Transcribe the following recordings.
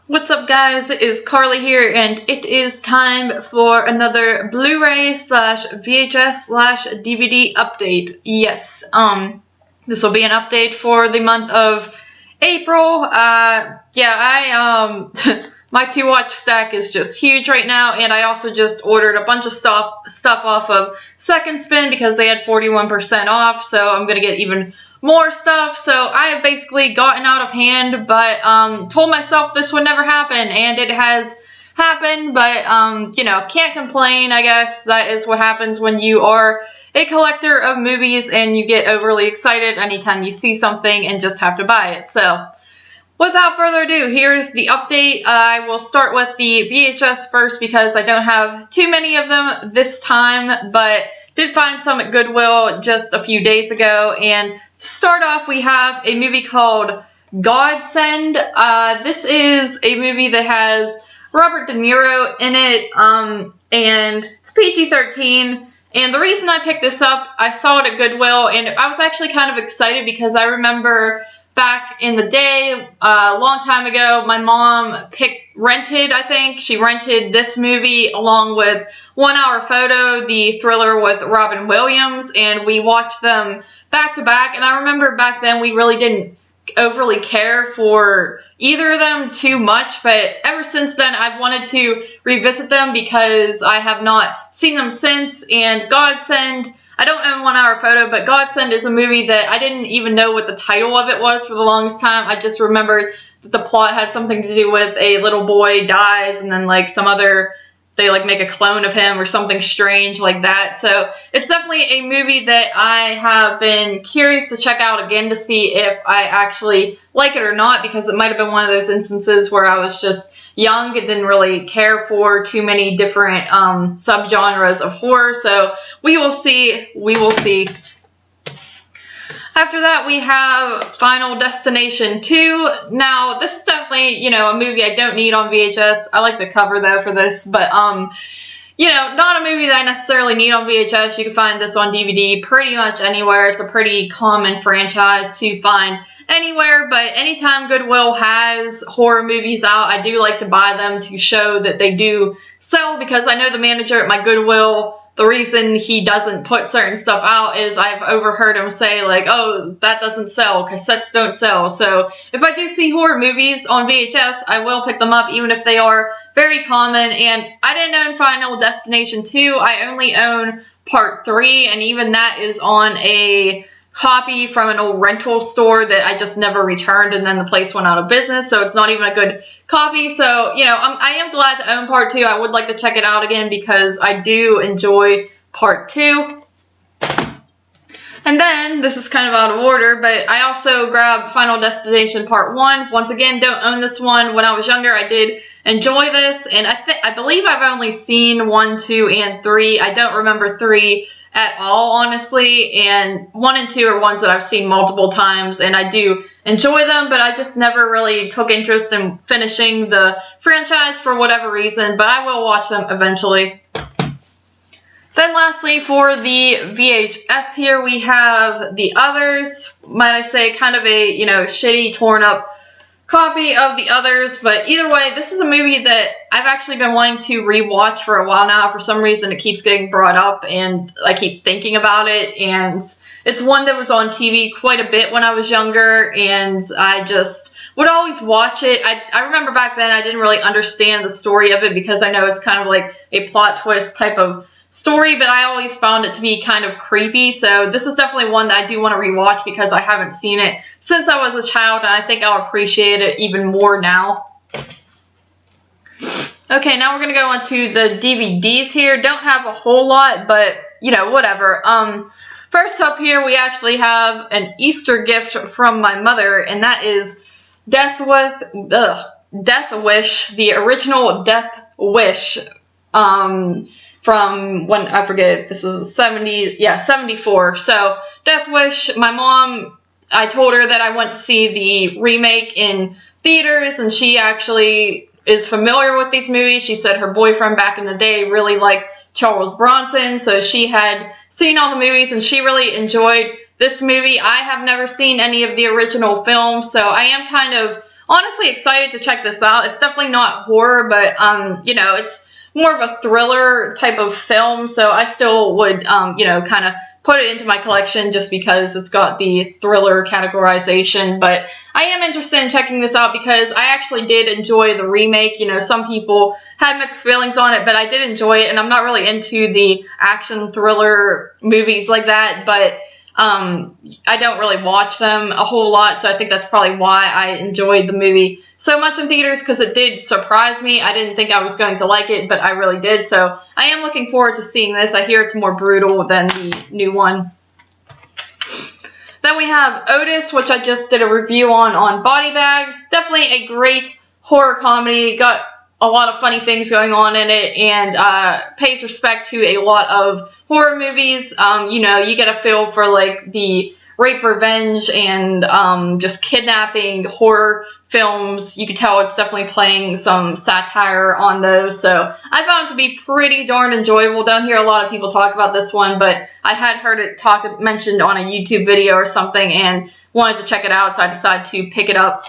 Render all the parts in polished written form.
What's up, guys? It is Carly here, and it is time for another Blu-ray slash VHS slash DVD update. Yes, this will be an update for the month of April. My to-watch stack is just huge right now, and I also just ordered a bunch of stuff off of Second Spin because they had 41% off, so I'm gonna get even more stuff. So I have basically gotten out of hand, but told myself this would never happen, and it has happened. But you know, can't complain. I guess that is what happens when you are a collector of movies and you get overly excited anytime you see something and just have to buy it. So without further ado, here's the update. I will start with the VHS first because I don't have too many of them this time, but did find some at Goodwill just a few days ago. And to start off, we have a movie called Godsend. This is a movie that has Robert De Niro in it, and it's PG-13. And the reason I picked this up, I saw it at Goodwill, and I was actually kind of excited because I remember back in the day, a long time ago, my mom she rented this movie along with 1 Hour Photo, the thriller with Robin Williams, and we watched them back to back. And I remember back then we really didn't overly care for either of them too much, but ever since then I've wanted to revisit them because I have not seen them since. And Godsend, I don't own 1 Hour Photo, but Godsend is a movie that I didn't even know what the title of it was for the longest time. I just remembered that the plot had something to do with a little boy dies and then they make a clone of him or something strange like that. So it's definitely a movie that I have been curious to check out again to see if I actually like it or not, because it might have been one of those instances where I was just young and didn't really care for too many different subgenres of horror. So we will see. After that, we have Final Destination 2. Now, this is definitely, a movie I don't need on VHS. I like the cover, though, for this. But, not a movie that I necessarily need on VHS. You can find this on DVD pretty much anywhere. It's a pretty common franchise to find anywhere. But anytime Goodwill has horror movies out, I do like to buy them to show that they do sell, because I know the manager at my Goodwill, the reason he doesn't put certain stuff out is I've overheard him say, like, oh, that doesn't sell, cassettes don't sell. So if I do see horror movies on VHS, I will pick them up, even if they are very common. And I didn't own Final Destination 2. I only own Part 3, and even that is on a copy from an old rental store that I just never returned, and then the place went out of business, so it's not even a good copy. So, I am glad to own Part 2. I would like to check it out again because I do enjoy Part 2. And then, this is kind of out of order, but I also grabbed Final Destination Part 1. Once again, don't own this one. When I was younger, I did enjoy this, and I believe I've only seen 1, 2, and 3. I don't remember 3 at all, honestly, and 1 and 2 are ones that I've seen multiple times, and I do enjoy them, but I just never really took interest in finishing the franchise for whatever reason, but I will watch them eventually. Then lastly, for the VHS here, we have The Others. Might I say, kind of a, shitty, torn up copy of The Others, but either way, this is a movie that I've actually been wanting to rewatch for a while now. For some reason, it keeps getting brought up, and I keep thinking about it, and it's one that was on TV quite a bit when I was younger, and I just would always watch it. I remember back then I didn't really understand the story of it because I know it's kind of like a plot twist type of story, but I always found it to be kind of creepy. So this is definitely one that I do want to rewatch because I haven't seen it since I was a child, and I think I'll appreciate it even more now. Okay, now we're going to go on to the DVDs here. Don't have a whole lot, but, whatever. First up here, we actually have an Easter gift from my mother, and that is Death Wish, the original Death Wish, from when, I forget, this is 74. So, Death Wish, my mom, I told her that I went to see the remake in theaters, and she actually is familiar with these movies. She said her boyfriend back in the day really liked Charles Bronson, so she had seen all the movies, and she really enjoyed this movie. I have never seen any of the original films, so I am kind of honestly excited to check this out. It's definitely not horror, but, you know, it's more of a thriller type of film, so I still would, you know, kind of put it into my collection just because it's got the thriller categorization. But I am interested in checking this out because I actually did enjoy the remake. You know, some people had mixed feelings on it, but I did enjoy it, and I'm not really into the action thriller movies like that, but I don't really watch them a whole lot, so I think that's probably why I enjoyed the movie so much in theaters, because it did surprise me. I didn't think I was going to like it, but I really did, so I am looking forward to seeing this. I hear it's more brutal than the new one. Then we have Otis, which I just did a review on Body Bags. Definitely a great horror comedy. Got a lot of funny things going on in it, and pays respect to a lot of horror movies. You know, you get a feel for like the rape, revenge, and just kidnapping horror films. You can tell it's definitely playing some satire on those, so I found it to be pretty darn enjoyable. Don't hear a lot of people talk about this one, but I had heard it mentioned on a YouTube video or something and wanted to check it out, so I decided to pick it up.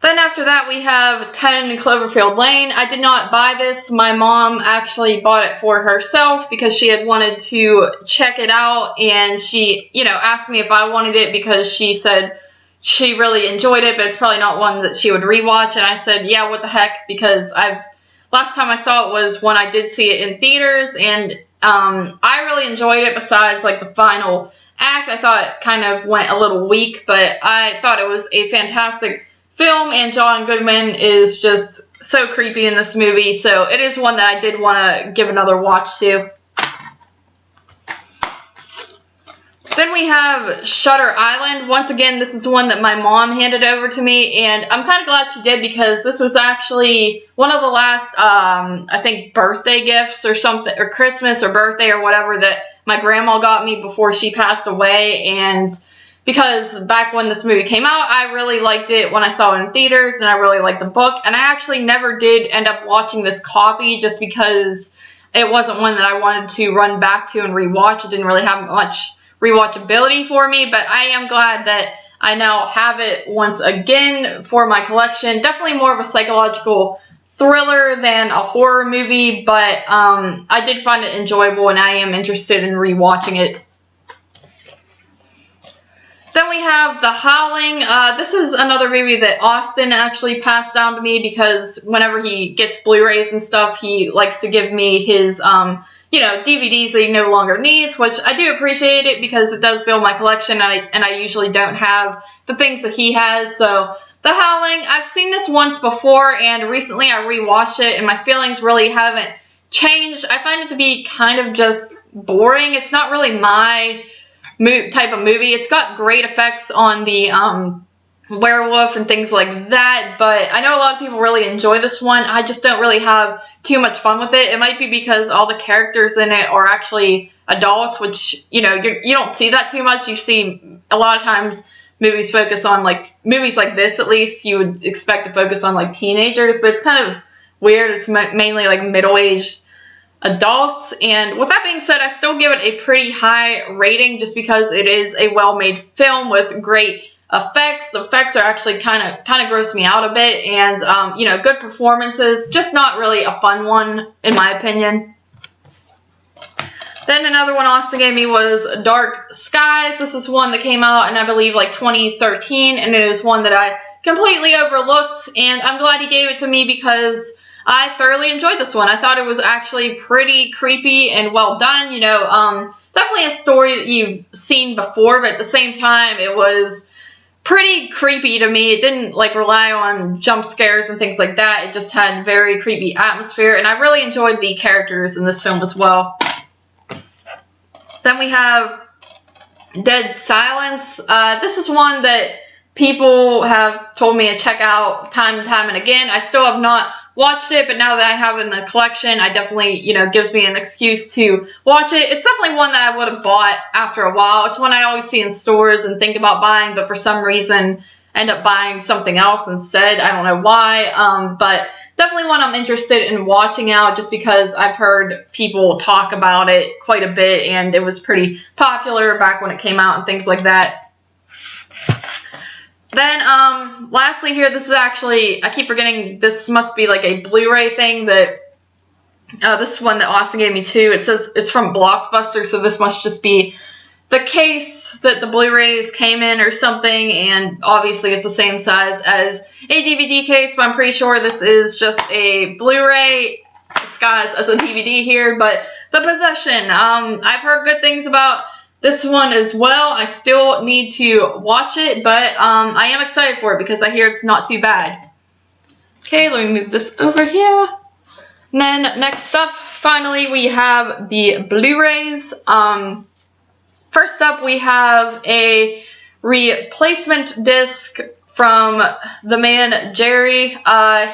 Then after that, we have 10 Cloverfield Lane. I did not buy this. My mom actually bought it for herself because she had wanted to check it out, and she, you know, asked me if I wanted it because she said she really enjoyed it, but it's probably not one that she would rewatch. And I said, yeah, what the heck, because last time I saw it was when I did see it in theaters, and I really enjoyed it. Besides like the final act, I thought it kind of went a little weak, but I thought it was a fantastic film, and John Goodman is just so creepy in this movie, so it is one that I did want to give another watch to. Then we have Shutter Island. Once again, this is one that my mom handed over to me, and I'm kind of glad she did because this was actually one of the last, I think, birthday gifts or something, or Christmas or birthday or whatever that my grandma got me before she passed away, and because back when this movie came out, I really liked it when I saw it in theaters, and I really liked the book, and I actually never did end up watching this copy just because it wasn't one that I wanted to run back to and rewatch. It didn't really have much rewatchability for me, but I am glad that I now have it once again for my collection. Definitely more of a psychological thriller than a horror movie, but I did find it enjoyable, and I am interested in rewatching it. Then we have The Howling. This is another movie that Austin actually passed down to me because whenever he gets Blu-rays and stuff, he likes to give me his, you know, DVDs that he no longer needs, which I do appreciate it because it does build my collection, and I usually don't have the things that he has. So The Howling, I've seen this once before, and recently I rewatched it, and my feelings really haven't changed. I find it to be kind of just boring. It's not really my type of movie. It's got great effects on the werewolf and things like that, but I know a lot of people really enjoy this one. I just don't really have too much fun with it. It might be because all the characters in it are actually adults, which, you know, you don't see that too much. You see a lot of times movies focus on, like, movies like this at least, you would expect to focus on, like, teenagers, but it's kind of weird. It's mainly, like, middle-aged adults, and with that being said, I still give it a pretty high rating just because it is a well-made film with great effects. The effects are actually kind of gross me out a bit, and you know, good performances, just not really a fun one in my opinion. Then another one Austin gave me was Dark Skies. This is one that came out in, I believe, like 2013, and it is one that I completely overlooked, and I'm glad he gave it to me because I thoroughly enjoyed this one. I thought it was actually pretty creepy and well done. You know, definitely a story that you've seen before, but at the same time, it was pretty creepy to me. It didn't, like, rely on jump scares and things like that. It just had very creepy atmosphere, and I really enjoyed the characters in this film as well. Then we have Dead Silence. This is one that people have told me to check out time and time and again. I still have not watched it, but now that I have it in the collection, I definitely, you know, gives me an excuse to watch it. It's definitely one that I would have bought after a while. It's one I always see in stores and think about buying, but for some reason end up buying something else instead. I don't know why, but definitely one I'm interested in watching out just because I've heard people talk about it quite a bit, and it was pretty popular back when it came out and things like that. Then, lastly here, this is actually, I keep forgetting, this must be like a Blu-ray thing that, this one that Austin gave me too. It says it's from Blockbuster, so this must just be the case that the Blu-rays came in or something, and obviously it's the same size as a DVD case, but I'm pretty sure this is just a Blu-ray disguised as a DVD here. But The Possession, I've heard good things about this one as well. I still need to watch it, but I am excited for it because I hear it's not too bad. Okay, let me move this over here. And then next up, finally, we have the Blu-rays. First up, we have a replacement disc from the man Jerry.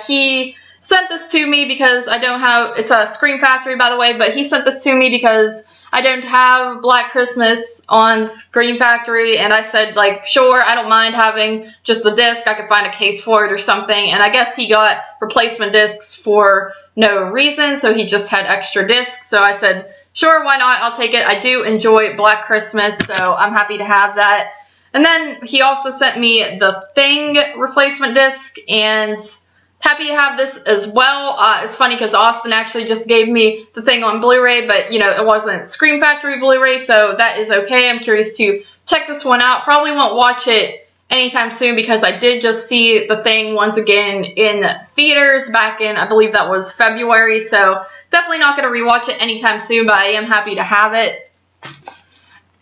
He sent this to me because I don't have, it's a Scream Factory, by the way, but he sent this to me because I don't have Black Christmas on Scream Factory, and I said, like, sure, I don't mind having just the disc. I could find a case for it or something, and I guess he got replacement discs for no reason, so he just had extra discs, so I said, sure, why not? I'll take it. I do enjoy Black Christmas, so I'm happy to have that. And then he also sent me the Thing replacement disc, and happy to have this as well. It's funny because Austin actually just gave me the Thing on Blu-ray, but, you know, it wasn't Scream Factory Blu-ray, so that is okay. I'm curious to check this one out. Probably won't watch it anytime soon because I did just see the Thing once again in theaters back in, I believe that was February, so definitely not going to rewatch it anytime soon, but I am happy to have it.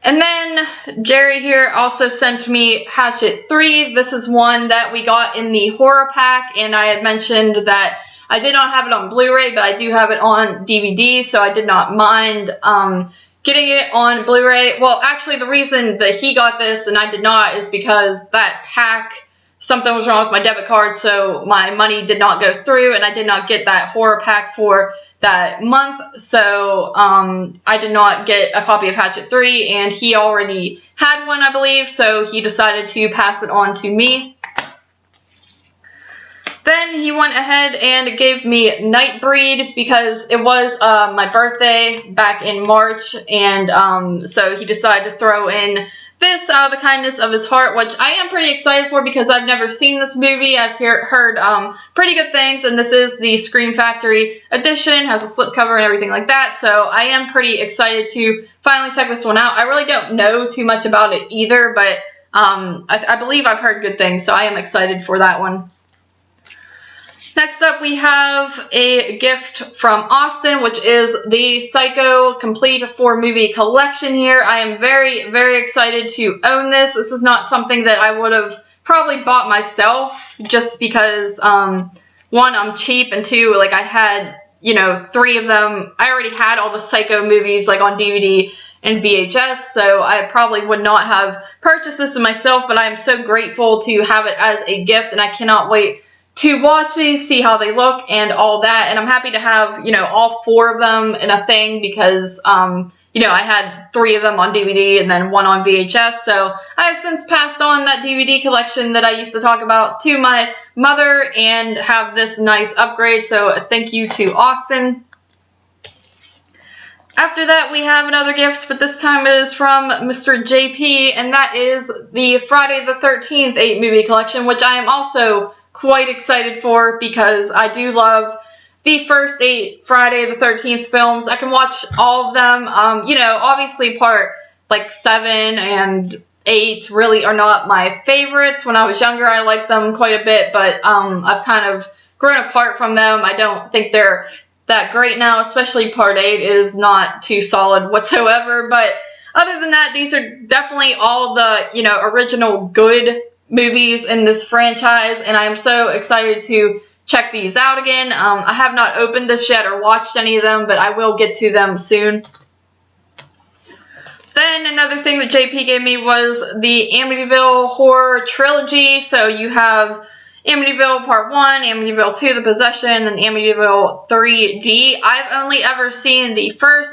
And then Jerry here also sent me Hatchet 3. This is one that we got in the horror pack, and I had mentioned that I did not have it on Blu-ray, but I do have it on DVD, so I did not mind getting it on Blu-ray. Well, actually, the reason that he got this and I did not is because that pack, something was wrong with my debit card, so my money did not go through, and I did not get that horror pack for that month, so I did not get a copy of Hatchet 3, and he already had one, I believe, so he decided to pass it on to me. Then he went ahead and gave me Nightbreed because it was my birthday back in March, and so he decided to throw in this out of the kindness of his heart, which I am pretty excited for because I've never seen this movie. I've heard pretty good things, and this is the Scream Factory edition, has a slipcover and everything like that, so I am pretty excited to finally check this one out. I really don't know too much about it either, but I believe I've heard good things, so I am excited for that one. Next up, we have a gift from Austin, which is the Psycho Complete 4-movie collection here. I am very, very excited to own this. This is not something that I would have probably bought myself just because, one, I'm cheap, and two, like, I had, you know, 3 of them. I already had all the Psycho movies, like, on DVD and VHS, so I probably would not have purchased this myself, but I am so grateful to have it as a gift, and I cannot wait to watch these, see how they look, and all that. And I'm happy to have, you know, all 4 of them in a thing because, you know, I had 3 of them on DVD and then 1 on VHS. So I have since passed on that DVD collection that I used to talk about to my mother and have this nice upgrade. So thank you to Austin. After that, we have another gift, but this time it is from Mr. JP, and that is the Friday the 13th 8-movie collection, which I am also quite excited for because I do love the first 8 Friday the 13th films. I can watch all of them. You know, obviously part like 7 and 8 really are not my favorites. When I was younger, I liked them quite a bit, but I've kind of grown apart from them. I don't think they're that great now, especially part 8 is not too solid whatsoever. But other than that, these are definitely all the, you know, original good movies in this franchise, and I am so excited to check these out again. I have not opened this yet or watched any of them, but I will get to them soon. Then another thing that JP gave me was the Amityville horror trilogy. So you have Amityville Part 1, Amityville 2, The Possession, and Amityville 3D. I've only ever seen the first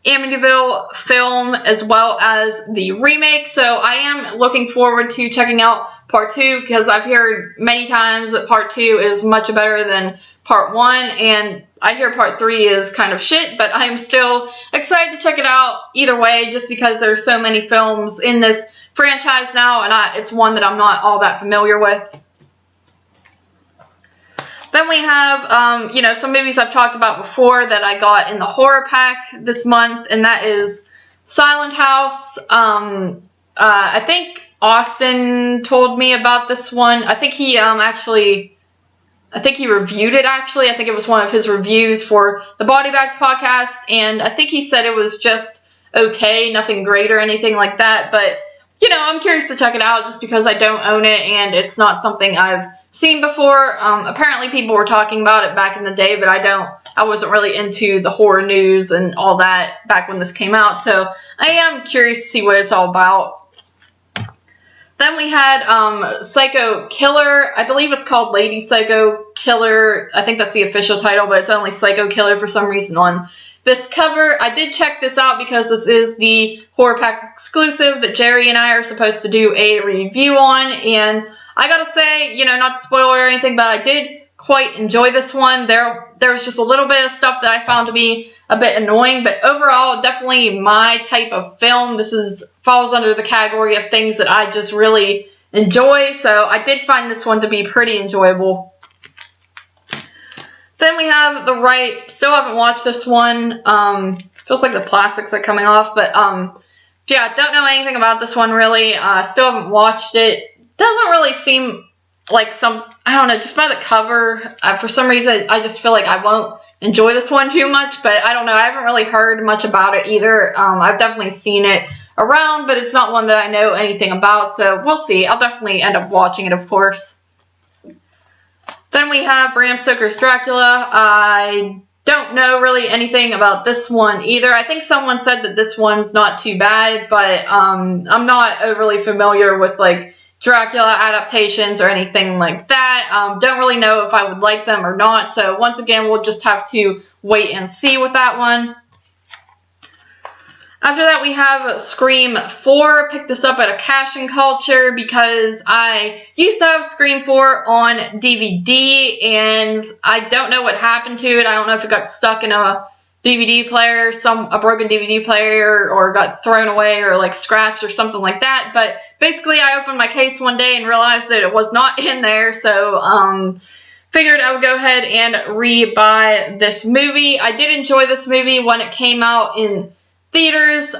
Amityville film as well as the remake, so I am looking forward to checking out Part 2 because I've heard many times that Part 2 is much better than Part 1, and I hear Part 3 is kind of shit, but I'm still excited to check it out either way just because there's so many films in this franchise now, and it's one that I'm not all that familiar with. Then we have, you know, some movies I've talked about before that I got in the horror pack this month, and that is Silent House. I think Austin told me about this one. I think he reviewed it, actually. I think it was one of his reviews for the Body Bags podcast, and I think he said it was just okay, nothing great or anything like that, but, you know, I'm curious to check it out just because I don't own it, and it's not something I've seen before. Apparently people were talking about it back in the day, but I wasn't really into the horror news and all that back when this came out, so I am curious to see what it's all about. Then we had Psycho Killer. I believe it's called Lady Psycho Killer. I think that's the official title, but it's only Psycho Killer for some reason on this cover. I did check this out because this is the horror pack exclusive that Jerry and I are supposed to do a review on, and I gotta say, you know, not to spoil it or anything, but I did quite enjoy this one. There was just a little bit of stuff that I found to be a bit annoying, but overall, definitely my type of film. This falls under the category of things that I just really enjoy, so I did find this one to be pretty enjoyable. Then we have The Right. Still haven't watched this one. Feels like the plastics are coming off, but yeah, don't know anything about this one really. Still haven't watched it. Doesn't really seem like I don't know, just by the cover, for some reason, I just feel like I won't enjoy this one too much, but I don't know, I haven't really heard much about it either. I've definitely seen it around, but it's not one that I know anything about, so we'll see. I'll definitely end up watching it, of course. Then we have Bram Stoker's Dracula. I don't know really anything about this one either. I think someone said that this one's not too bad, but I'm not overly familiar with, like, Dracula adaptations or anything like that. Don't really know if I would like them or not, so once again, we'll just have to wait and see with that one. After that, we have Scream 4. Picked this up at a Cash and Culture because I used to have Scream 4 on DVD, and I don't know what happened to it. I don't know if it got stuck in a DVD player, a broken DVD player, or got thrown away or like scratched or something like that, but basically I opened my case one day and realized that it was not in there, so figured I would go ahead and re-buy this movie. I did enjoy this movie when it came out in theaters,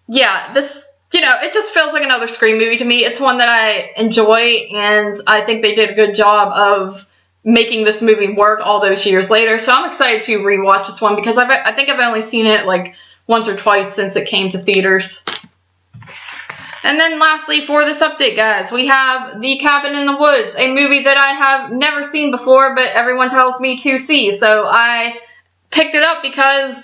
yeah, this, you know, it just feels like another Scream movie to me. It's one that I enjoy, and I think they did a good job of making this movie work all those years later, so I'm excited to rewatch this one because I think I've only seen it like once or twice since it came to theaters. And then lastly, for this update, guys, we have The Cabin in the Woods, a movie that I have never seen before, but everyone tells me to see, so I picked it up because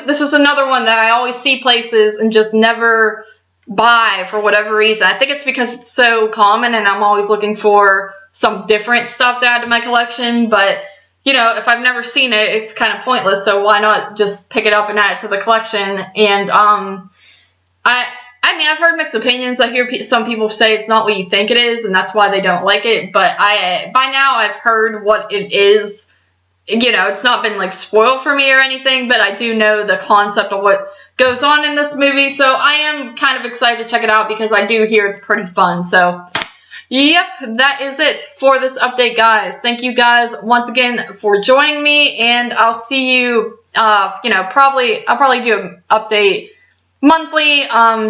this is another one that I always see places and just never buy for whatever reason. I think it's because it's so common and I'm always looking for some different stuff to add to my collection, but, you know, if I've never seen it, it's kind of pointless, so why not just pick it up and add it to the collection? And I mean, I've heard mixed opinions. I hear some people say it's not what you think it is, and that's why they don't like it, but by now I've heard what it is. You know, it's not been, like, spoiled for me or anything, but I do know the concept of what goes on in this movie, so I am kind of excited to check it out because I do hear it's pretty fun, so yep, that is it for this update, guys. Thank you guys once again for joining me, and I'll see you, you know, I'll probably do an update monthly,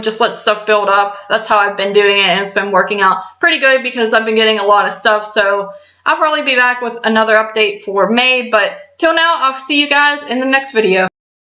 just let stuff build up. That's how I've been doing it, and it's been working out pretty good because I've been getting a lot of stuff, so I'll probably be back with another update for May, but till now, I'll see you guys in the next video.